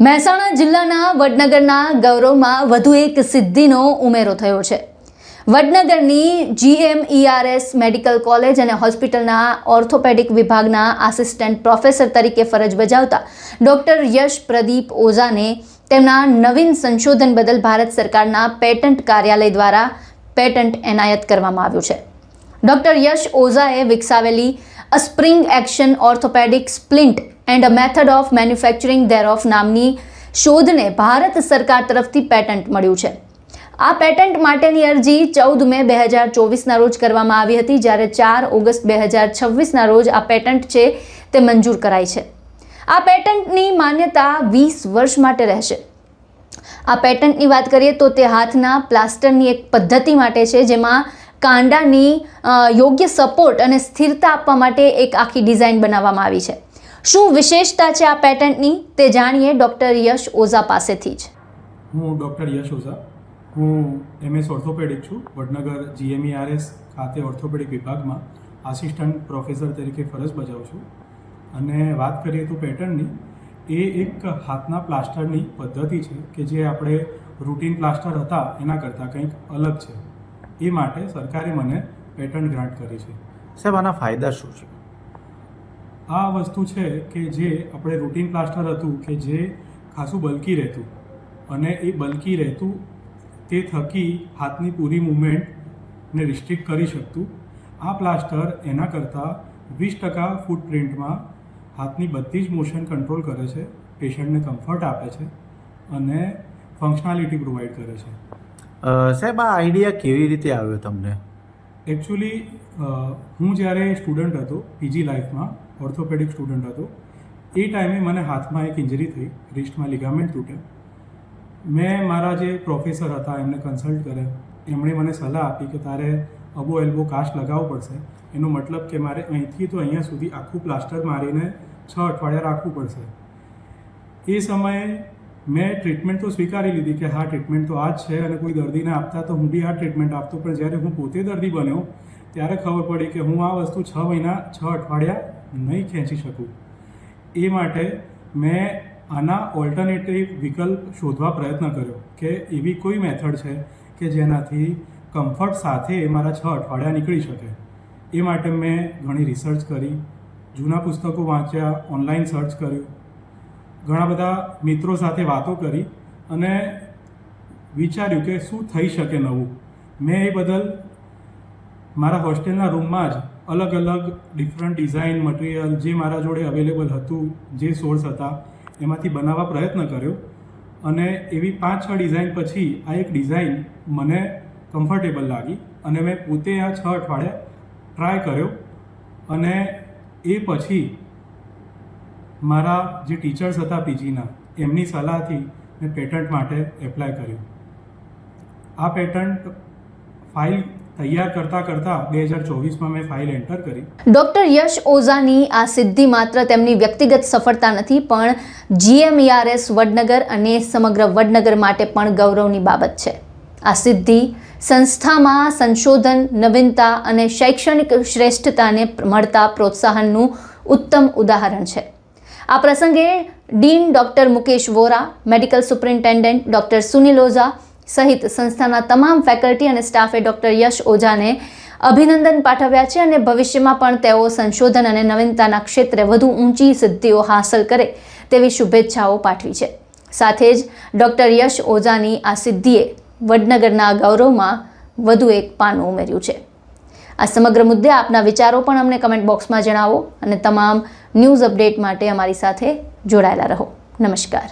મહેસાણા જિલ્લાના વડનગરના ગૌરવમાં વધુ એક સિદ્ધિનો ઉમેરો થયો છે। વડનગરની GMERS મેડિકલ કોલેજ અને હોસ્પિટલના ઓર્થોપેડિક વિભાગના આસિસ્ટન્ટ પ્રોફેસર તરીકે ફરજ બજાવતા ડૉક્ટર યશ પ્રદીપ ઓઝાને તેમના નવીન સંશોધન બદલ ભારત સરકારના પેટન્ટ કાર્યાલય દ્વારા પેટન્ટ એનાયત કરવામાં આવ્યું છે। ડૉક્ટર યશ ઓઝાએ વિકસાવેલી a spring action orthopaedic splint and a method of manufacturing thereof નામની શોધને ભારત સરકાર તરફથી પેટન્ટ મળ્યું છે। આ પેટન્ટ માટેની અરજી 14 મે 2024ના રોજ કરવામાં આવી હતી, જ્યારે 4 ઓગસ્ટ 2026ના રોજ આ પેટન્ટ છે તે મંજૂર કરાઈ છે। આ પેટન્ટની માન્યતા 20 વર્ષ માટે રહેશે। આ પેટન્ટની વાત કરીએ તો તે હાથના પ્લાસ્ટરની એક પદ્ધતિ માટે છે, જેમાં કાંડાની યોગ્ય સપોર્ટ અને સ્થિરતા આપવા માટે એક આખી ડિઝાઇન બનાવવામાં આવી છે। શું વિશેષતા છે આ પેટન્ટની તે જાણીએ ડૉક્ટર યશ ઓઝા પાસેથી જ। હું ડૉક્ટર યશ ઓઝા, હું MS ઓર્થોપેડિક છું। વડનગર GMERS ખાતે ઓર્થોપેડિક વિભાગમાં આસિસ્ટન્ટ પ્રોફેસર તરીકે ફરજ બજાવું છું। અને વાત કરીએ તો પેટર્નની, એ એક હાથના પ્લાસ્ટરની પદ્ધતિ છે કે જે આપણે રૂટીન પ્લાસ્ટર હતા એના કરતાં કંઈક અલગ છે। એ માટે સરકારે મને પેટન્ટ ગ્રાન્ટ કરી છે। સાહેબ, આના ફાયદા શું છે? આ વસ્તુ છે કે જે આપણે રૂટીન પ્લાસ્ટર હતું કે જે ખાસું બલ્કી રહેતું, અને એ બલ્કી રહેતું તે થકી હાથની પૂરી મૂવમેન્ટને રિસ્ટ્રિક્ટ કરી શકતું। આ પ્લાસ્ટર એના કરતાં 20% ફૂટપ્રિન્ટમાં હાથની બધી જ મોશન કંટ્રોલ કરે છે, પેશન્ટને કમ્ફર્ટ આપે છે અને ફંક્શનાલિટી પ્રોવાઈડ કરે છે। સાહેબ, આ આઈડિયા કેવી રીતે આવ્યો તમને? એકચ્યુઅલી હું જ્યારે સ્ટુડન્ટ હતો, PG લાઈફમાં ઓર્થોપેડિક સ્ટુડન્ટ હતો, એ ટાઈમે મને હાથમાં એક ઇન્જરી થઈ, રિસ્ટમાં લિગામેન્ટ તૂટ્યા। મેં મારા જે પ્રોફેસર હતા એમને કન્સલ્ટ કર્યા, એમણે મને સલાહ આપી કે તારે અબો એલ્બો કાસ્ટ લગાવવું પડશે। એનો મતલબ કે મારે અહીંથી તો અહીંયા સુધી આખું પ્લાસ્ટર મારીને 6 અઠવાડિયા રાખવું પડશે। એ સમયે મેં ટ્રીટમેન્ટ તો સ્વીકારી લીધી કે હા, ટ્રીટમેન્ટ તો આ જ છે, અને કોઈ દર્દીને આપતા તો હું બી આ ટ્રીટમેન્ટ આપતો। પણ જ્યારે હું પોતે દર્દી બન્યો ત્યારે ખબર પડી કે હું આ વસ્તુ 6 મહિના 6 અઠવાડિયા નહીં ખેંચી શકું। એ માટે મેં આના ઓલ્ટરનેટિવ વિકલ્પ શોધવા પ્રયત્ન કર્યો કે એવી કોઈ મેથડ છે કે જેનાથી કમ્ફર્ટ સાથે મારા 6 અઠવાડિયા નીકળી શકે। એ માટે મેં ઘણી રિસર્ચ કરી, જૂના પુસ્તકો વાંચ્યા, ઓનલાઈન સર્ચ કર્યું, ઘણા બધા મિત્રો સાથે વાતો કરી અને વિચાર્યું કે શું થઈ શકે નવું। મેં એ બદલ મારા હોસ્ટેલના રૂમમાં જ અલગ અલગ ડિફરન્ટ ડિઝાઇન મટીરિયલ જે મારા જોડે અવેલેબલ હતું, જે સોર્સ હતા, એમાંથી બનાવવા પ્રયત્ન કર્યો। અને એવી 5-6 ડિઝાઇન પછી આ એક ડિઝાઇન મને કમ્ફર્ટેબલ લાગી અને મેં પોતે આ 6 અઠવાડિયા ટ્રાય કર્યો। અને એ પછી મારા જે ટીચર્સ હતા PGના, એમની સલાહથી મેં પેટન્ટ માટે એપ્લાય કર્યું। આ પેટન્ટ ફાઇલ તૈયાર કરતાં 2024માં મેં ફાઇલ એન્ટર કરી। ડૉક્ટર યશ ઓઝાની આ સિદ્ધિ માત્ર તેમની વ્યક્તિગત સફળતા નથી, પણ GMERS વડનગર અને સમગ્ર વડનગર માટે પણ ગૌરવની બાબત છે। આ સિદ્ધિ સંસ્થામાં સંશોધન, નવીનતા અને શૈક્ષણિક શ્રેષ્ઠતાને મળતા પ્રોત્સાહનનું ઉત્તમ ઉદાહરણ છે। આ પ્રસંગે dean doctor Mukesh Vora, medical superintendent doctor Sunil Ojha સહિત સંસ્થાના તમામ ફેકલ્ટી અને સ્ટાફે ડૉક્ટર યશ ઓઝાને અભિનંદન પાઠવ્યા છે અને ભવિષ્યમાં પણ તેઓ સંશોધન અને નવીનતાના ક્ષેત્રે વધુ ઊંચી સિદ્ધિઓ હાંસલ કરે તેવી શુભેચ્છાઓ પાઠવી છે। સાથે જ ડૉક્ટર યશ ઓઝાની આ સિદ્ધિએ વડનગરના ગૌરવમાં વધુ એક પાનું ઉમેર્યું છે। આ સમગ્ર મુદ્દે આપના વિચારો પણ અમને કમેન્ટ બોક્સમાં જણાવો અને તમામ ન્યૂઝ અપડેટ માટે અમારી સાથે જોડાયેલા રહો। નમસ્કાર।